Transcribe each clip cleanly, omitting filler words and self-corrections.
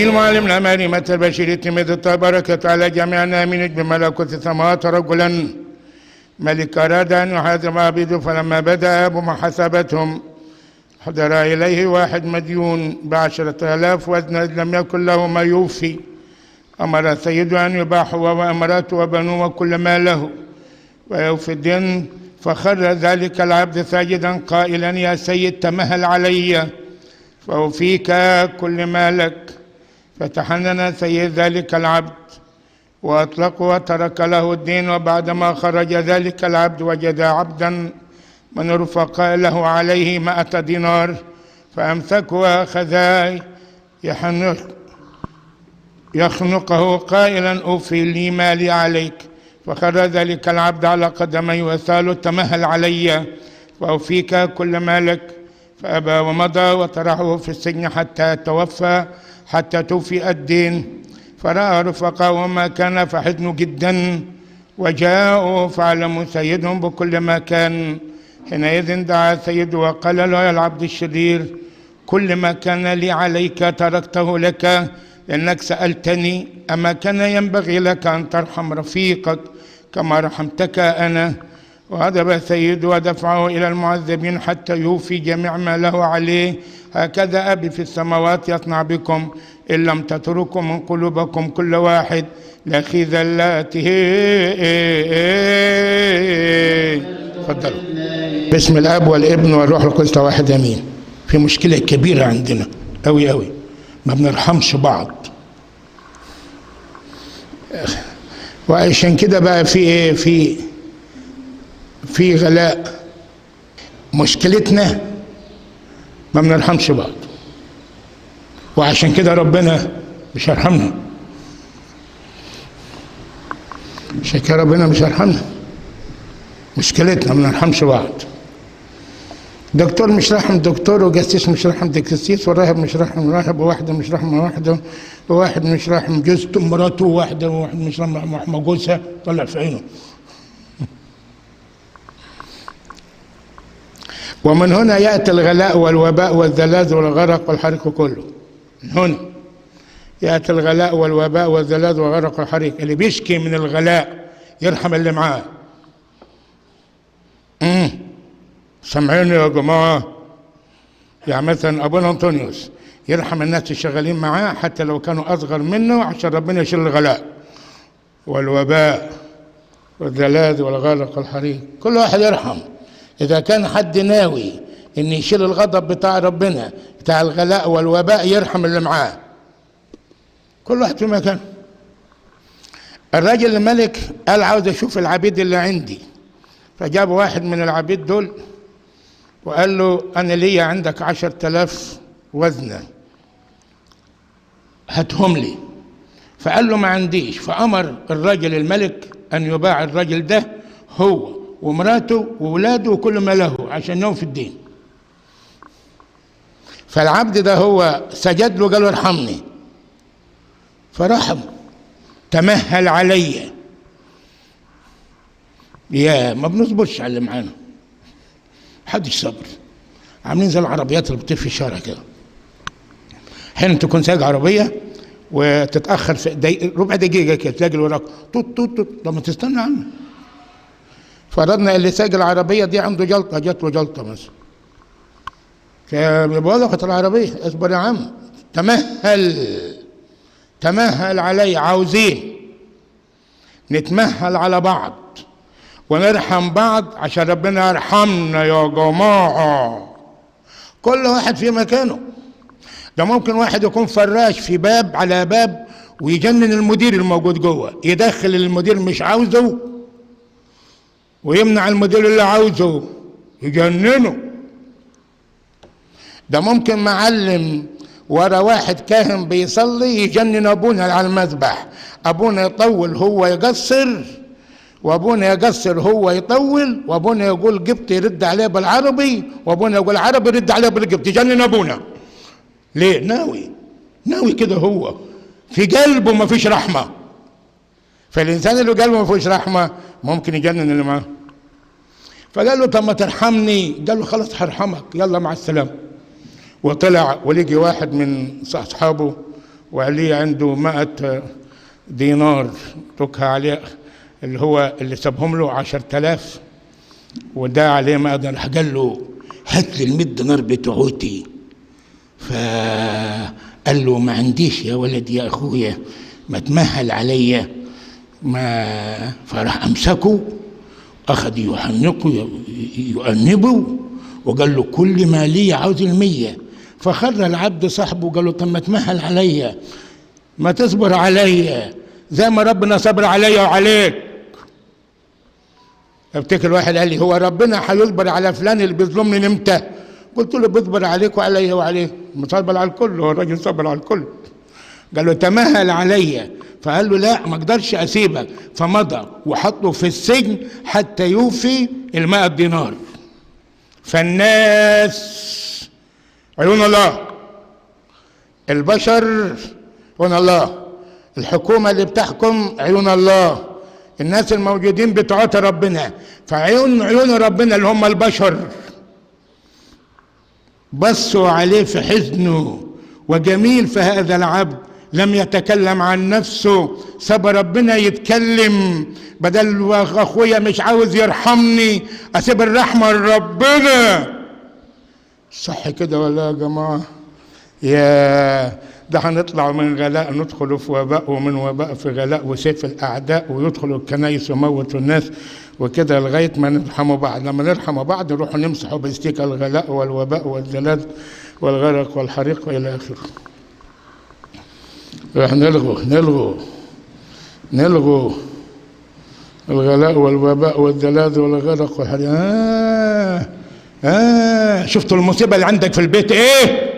المعلم الأماني مثل بشير التميذ البركة على جميعنا من بملكوت السماوات رجلا ملك أراد أن يحاسب عبيده، فلما بدأ بمحاسبتهم حضر إليه واحد مديون ب10,000 وزنا لم يكن له ما يوفي. أمر سيده أن يباع هو وامراته وبنوه وكل ما له ويوفي الدين. فخر ذلك العبد ساجدا قائلا: يا سيد تمهل علي فأوفيك كل ما لك. فتحنن سيد ذلك العبد وأطلقه وترك له الدين. وبعدما خرج ذلك العبد وجد عبدا من رفقاء له عليه 100 دينار، فأمسكه وأخذا يخنقه قائلا: أوفي لي مالي عليك. فخر ذلك العبد على قدميه وسأله: تمهل علي فأوفيك كل مالك. فأبى ومضى وطرحه في السجن حتى توفي الدين. فرأى رفقاءه ما كان فحزنوا جدا وجاءوا فعلموا سيدهم بكل ما كان. حينئذ دعا سيده وقال له: يا العبد الشرير، كل ما كان لي عليك تركته لك لأنك سألتني. أما كان ينبغي لك أن ترحم رفيقك كما رحمتك أنا؟ وغضب سيده ودفعه إلى المعذبين حتى يوفي جميع ما له عليه. هكذا أبي في السماوات يصنع بكم إن لم تتركوا من قلوبكم كل واحد لأخي ذلاته. تفضلوا. باسم الاب والابن والروح القدس واحد امين. في مشكله كبيره عندنا قوي قوي، ما بنرحمش بعض، وعشان كده بقى في ايه، في غلاء. مشكلتنا ما بنرحمش بعض، وعشان كده ربنا مش هيرحمنا. عشان كده ربنا مش هيرحمنا. مشكلتنا ما بنرحمش بعض. دكتور مش رحم دكتور، وجسيس مش رحم جسيس، وراهب مش رحم راهب، وواحدة مش رحم واحدة، وواحد مش رحم جوزته مراته، وواحد مش رحم جوزها، طلع في عينه. ومن هنا يأتي الغلاء والوباء والزلازل والغرق والحريق كله. من هنا يأتي الغلاء والوباء والزلازل والغرق والحريق. اللي بيشكي من الغلاء يرحم اللي معاه. سامعيني يا جماعة؟ يعني مثلا أبونا أنطونيوس يرحم الناس الشغالين معاه حتى لو كانوا أصغر منه، عشان ربنا يشيل الغلاء والوباء والزلازل والغرق والحريق. كل واحد يرحم. إذا كان حد ناوي إن يشيل الغضب بتاع ربنا بتاع الغلاء والوباء، يرحم اللي معاه. كل واحد في مكانه. الراجل الملك قال: عاوز أشوف العبيد اللي عندي. فجاب واحد من العبيد دول وقال له: أنا لي عندك 10,000 وزنة، هاتهم لي. فقال له: ما عنديش. فأمر الراجل الملك أن يباع الراجل ده هو ومراته وولاده وكل ما له عشان ينوم في الدين. فالعبد ده هو سجد له، قال له: ارحمني. فرحم، تمهل علي. يا ما بنصبرش على اللي معانا، محدش صبر. عاملين زي العربيات اللي بتطير في الشارع كده. حين تكون سايق عربيه وتتاخر في ربع دقيقه كده، تلاقي اللي وراك توت توت توت، لما تستنى عنه. فرضنا اللي سايق العربيه دي عنده جلطه، جات له جلطه مثلا، فبوظفت العربيه. اصبر يا عم، تمهل علي. عاوزين نتمهل على بعض ونرحم بعض عشان ربنا يرحمنا يا جماعة. كل واحد في مكانه. ده ممكن واحد يكون فراش في باب على باب ويجنن المدير الموجود جوه، يدخل المدير مش عاوزه ويمنع المدير اللي عاوزه، يجننه. ده ممكن معلم ورا واحد كاهن بيصلي يجنن ابونا على المذبح. ابونا يطول هو يقصر، وابونا يقصر هو يطول، وابونا يقول جبت يرد عليه بالعربي، وابونا يقول عربي يرد عليه بالجبت. يجنن ابونا ليه؟ ناوي كده، هو في قلبه ما فيش رحمه. فالانسان اللي قلبه ما فيش رحمه ممكن يجنن اللي معاه. فقال له: طب ما ترحمني. قال له: خلاص هرحمك، يلا مع السلامه. وطلع ولقي واحد من اصحابه وقال عنده 100 دينار تكها عليه، اللي هو اللي سابهم له 10,000 وده عليه 100 دينار. قال له هات لي 100 دينار بتوعتي. فقال له ما عنديش يا ولد يا اخويا، ما تمهل عليا. ما فراح امسكه، اخذ يحنقه يؤنبه، وقال له كل ما لي عاوز 100. فخر العبد صاحبه قال له طب ما تمهل عليا، ما تصبر عليا زي ما ربنا صبر عليا وعليك. افتكر واحد قال لي هو ربنا هيصبر على فلان اللي بيظلمني امتى؟ قلت له بيصبر عليك وعليا وعليه، مصبر على الكل، هو الراجل صبر على الكل. قال له تمهل عليا، فقال له لا ما اقدرش اسيبك، فمضى وحطه في السجن حتى يوفي 100 دينار. فالناس عيون الله، البشر عيون الله، الحكومة اللي بتحكم عيون الله، الناس الموجودين بتوعات ربنا، فعيون ربنا اللي هم البشر بصوا عليه في حزنه. وجميل في هذا العبد لم يتكلم عن نفسه، ساب ربنا يتكلم. بدل اخويا مش عاوز يرحمني اسيب الرحمه لربنا. صح كده ولا يا جماعه؟ يا ده هنطلع من غلاء ندخل في وباء، ومن وباء في غلاء وسيف الاعداء، ويدخلوا الكنايس ويموتوا الناس وكده لغايه ما نرحموا بعض. لما نرحموا بعض نروحوا نمسحوا باستيك الغلاء والوباء والزلازل والغرق والحريق والى اخره. راح نلغوا الغلاء والوباء والزلازل والغرق والحريق. شفتوا المصيبه اللي عندك في البيت ايه؟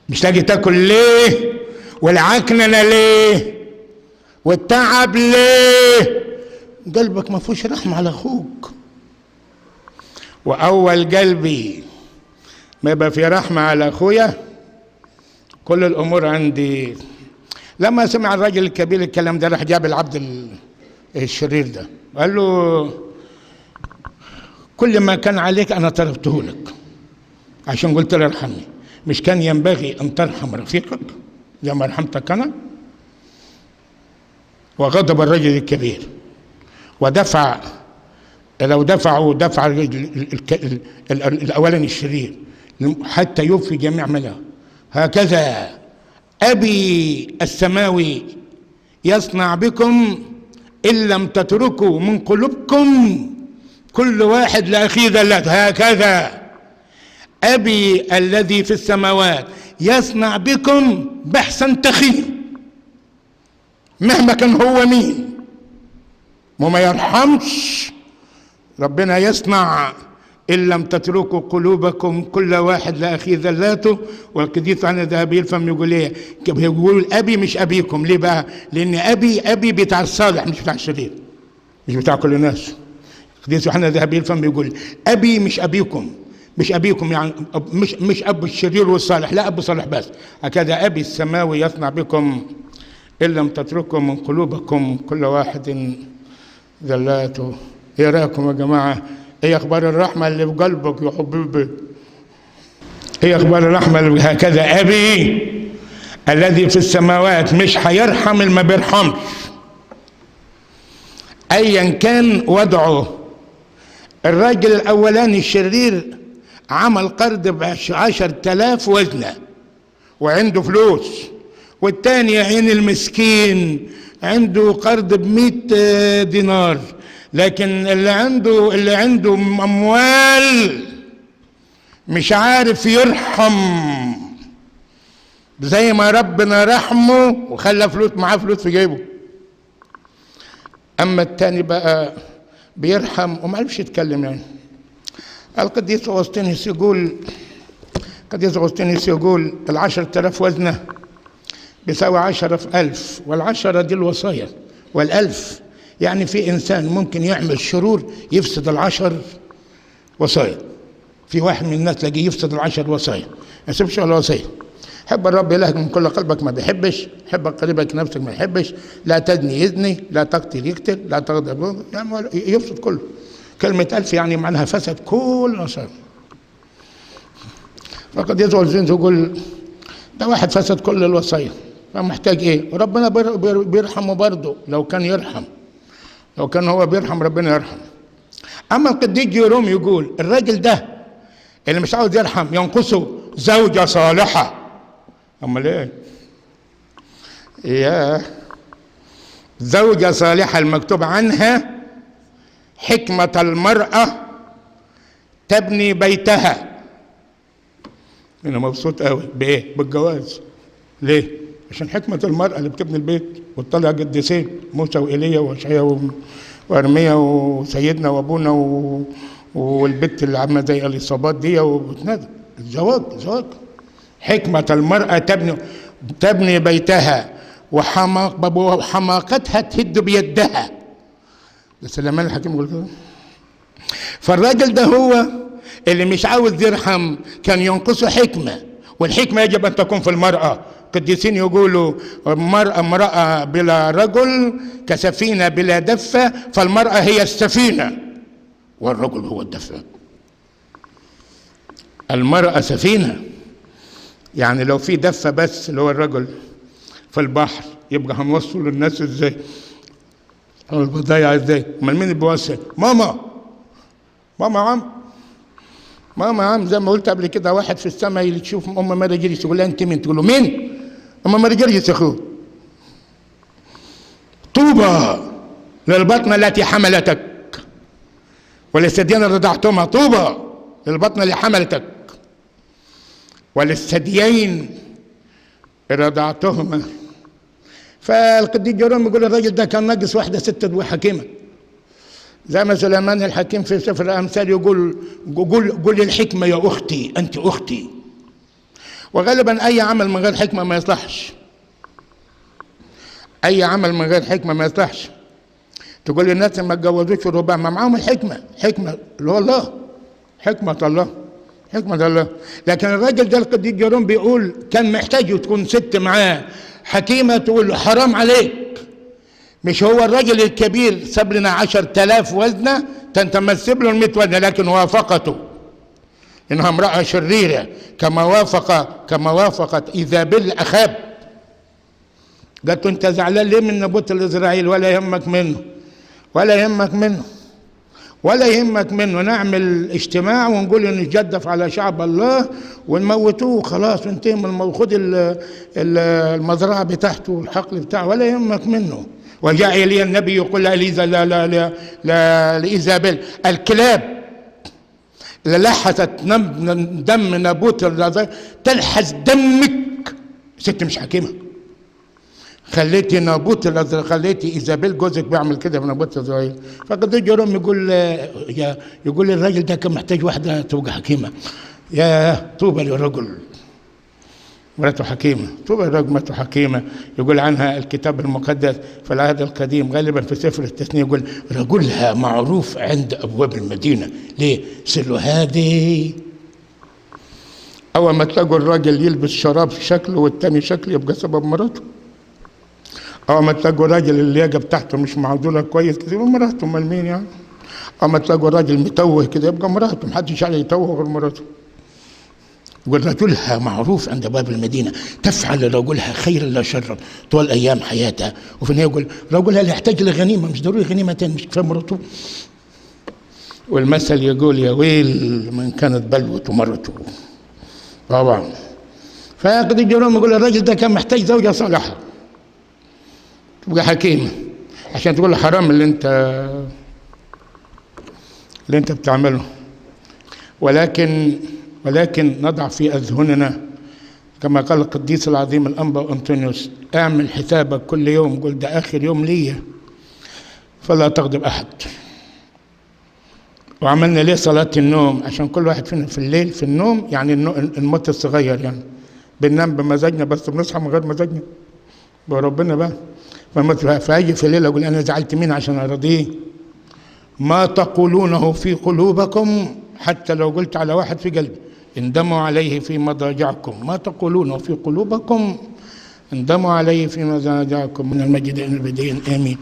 مش لاقي تاكل ليه؟ والعكننه ليه؟ والتعب ليه؟ قلبك ما فيهوش رحمه على اخوك. واول قلبي ما يبقى في رحمه على اخويا كل الامور عندي. لما سمع الراجل الكبير الكلام ده راح جاب العبد الشرير ده قال له كل ما كان عليك انا تركته لك عشان قلت له ارحمني، مش كان ينبغي ان ترحم رفيقك زي ما رحمتك انا؟ وغضب الرجل الكبير ودفع، لو دفع الاولاني الشرير حتى يوفي جميع ماله. هكذا ابي السماوي يصنع بكم ان لم تتركوا من قلوبكم كل واحد لاخيه ذلته. هكذا ابي الذي في السماوات يصنع بكم بحثا تخين مهما كان هو مين، وما يرحمش. ربنا يصنع إن لم تتركوا قلوبكم كل واحد لأخيه ذلاته. والقديس عن ذهبي الفم يقول ايه؟ يقول أبي مش أبيكم. ليه بقى؟ لأن أبي بتاع الصالح مش بتاع الشرير، مش بتاع كل الناس. القديس يوحنا ذهبي الفم يقول أبي مش أبيكم، مش أبيكم يعني مش أب الشرير والصالح، لا أب صالح بس. هكذا أبي السماوي يصنع بكم إن لم تتركوا من قلوبكم كل واحد ذلاته. ايه رايكم يا جماعه؟ ايه اخبار الرحمه اللي في قلبك يا حبيبي؟ ايه اخبار الرحمه اللي هكذا ابي الذي في السماوات مش هيرحم اللي ما بيرحمش ايا كان وضعه. الراجل الاولاني الشرير عمل قرض ب10,000 وزنه وعنده فلوس، والتاني يا عين المسكين عنده قرض ب100 دينار، لكن اللي عنده اموال مش عارف يرحم زي ما ربنا رحمه وخلى فلوس معاه فلوس في جيبه. اما التاني بقى بيرحم وما عرفش يتكلم. يعني القديس اغسطينوس يقول 10,000 وزنه بيساوي 10 في 1000، وال10 دي الوصايا، وال1000 يعني في انسان ممكن يعمل شرور يفسد 10 وصايا. في واحد من الناس تلاقيه يفسد 10 وصايا، ما يسيبش ولا وصيه. حب الرب الهك من كل قلبك ما بيحبش، حب قريبك نفسك ما يحبش، لا تزني يزني، لا تقتل يقتل، لا تغضب يعني يفسد كله. كلمة 1000 يعني معناها فسد كل وصايا. فقد يزعل الزين يقول ده واحد فسد كل الوصايا، فمحتاج ايه؟ ربنا بيرحمه برضه لو كان يرحم، لو كان هو بيرحم ربنا يرحم. اما القديس جيروم يقول الراجل ده اللي مش عاوز يرحم ينقصه زوجة صالحة. امال ايه؟ يا زوجة صالحة المكتوب عنها حكمة المرأة تبني بيتها. انا مبسوط قوي بايه؟ بالجواز. ليه؟ عشان حكمة المرأة اللي بتبني البيت وتطلع قديسين موسى وإيليا واشعيا وارميا وسيدنا وابونا والبت اللي عامله زي اليصابات دي وبتنادي الزواج. حكمة المرأة تبني بيتها وحماقتها تهد بيدها. ده سليمان الحكيم يقول كده. فالراجل ده هو اللي مش عاوز يرحم كان ينقصه حكمة، والحكمة يجب أن تكون في المرأة. قديسين يقولوا امرأة بلا رجل كسفينة بلا دفة، فالمرأة هي السفينة والرجل هو الدفة. المرأة سفينة، يعني لو في دفة بس اللي هو الرجل في البحر يبقى هنوصل للناس ازاي؟ او البضايع ازاي؟ امال مين اللي بيوصل؟ ماما يا عم زي ما قلت قبل كده، واحد في السماء اللي تشوف ام ماري جريس يقول لها انت مين؟ تقول له مين؟ ام ماري جريس يا اخوه. طوبى للبطن التي حملتك وللثديين رضعتهما. طوبى للبطن اللي حملتك وللثديين رضعتهما. فالقديس جيروم يقول الراجل ده كان ناقص واحده ست وحكيمه، زي ما سليمان الحكيم في سفر الامثال يقول قول الحكمه يا اختي، انت اختي. وغالبا اي عمل من غير حكمه ما يصلحش، اي عمل من غير حكمه ما يصلحش. تقول للناس اللي ما اتجوزوش الرباع ما معاهم الحكمه اللي هو الله، حكمه الله. لكن الراجل ده القديس جيروم بيقول كان محتاج تكون ست معاه حكيمه تقول له حرام عليك، مش هو الراجل الكبير ساب لنا 10,000 وزنه تنتمسب له 100 وزنه، لكن وافقته انها امراه شريره كما وافقت ايزابيل اخاب. قالت له انت زعلان ليه من نبوت الاسرائيل؟ ولا يهمك منه. نعمل اجتماع ونقول نتجدف على شعب الله ونموتوه وخلاص وانتهي من الموضوع. خد المزرعه بتاعته والحقل بتاعه ولا يهمك منه. وجاء الي النبي يقول لإيزابيل الكلاب اللي لحست دم نابوت تلحس دمك. ست مش حكيمه، خليتي خليتي ايزابيل جوزك بيعمل كده في نابوت اسرائيل. فقديس جيروم يقول الراجل ده كان محتاج واحده تبقى حكيمه. يا طوبى للرجل مراته حكيمه، طوبى للرجل مراته حكيمه. يقول عنها الكتاب المقدس في العهد القديم غالبا في سفر التثنيه يقول رجلها معروف عند ابواب المدينه. ليه؟ سر هادي. اول ما تلاقوا الراجل يلبس شراب شكله والتاني شكله يبقى سبب مراته. أو ما تلاقوا راجل اللياقة بتاعته مش معدولة كويس كده يبقى مراته. امال مين يعني؟ أو ما تلاقوا راجل متوه كده يبقى مراته. محدش عليه يتوه غير مراته. يقول رجلها معروف عند باب المدينة تفعل رجلها خيرا لا شرا طول أيام حياتها. وفي النهاية يقول رجلها اللي يحتاج لغنيمة، مش ضروري غنيمة تاني، مش كفاية مراته. والمثل يقول يا ويل من كانت بلوته مرته. طبعا. فقديس جيروم يقول الراجل ده كان محتاج زوجة صالحة تبقى حكيمة عشان تقول له حرام اللي انت بتعمله. ولكن نضع في اذهاننا كما قال القديس العظيم الانبا انطونيوس اعمل حسابك كل يوم، قل ده اخر يوم ليا فلا تغضب احد. وعملنا ليه صلاة النوم؟ عشان كل واحد فينا في الليل في النوم يعني الموت الصغير يعني بننام بمزاجنا بس بنصحى من غير مزاجنا بربنا بقى. فاجي في الليل اقول انا زعلت مين عشان ارضيه؟ ما تقولونه في قلوبكم حتى لو قلت على واحد في قلبي اندموا عليه في مضاجعكم. ما تقولونه في قلوبكم اندموا عليه في مضاجعكم. من المجد الابدي امين.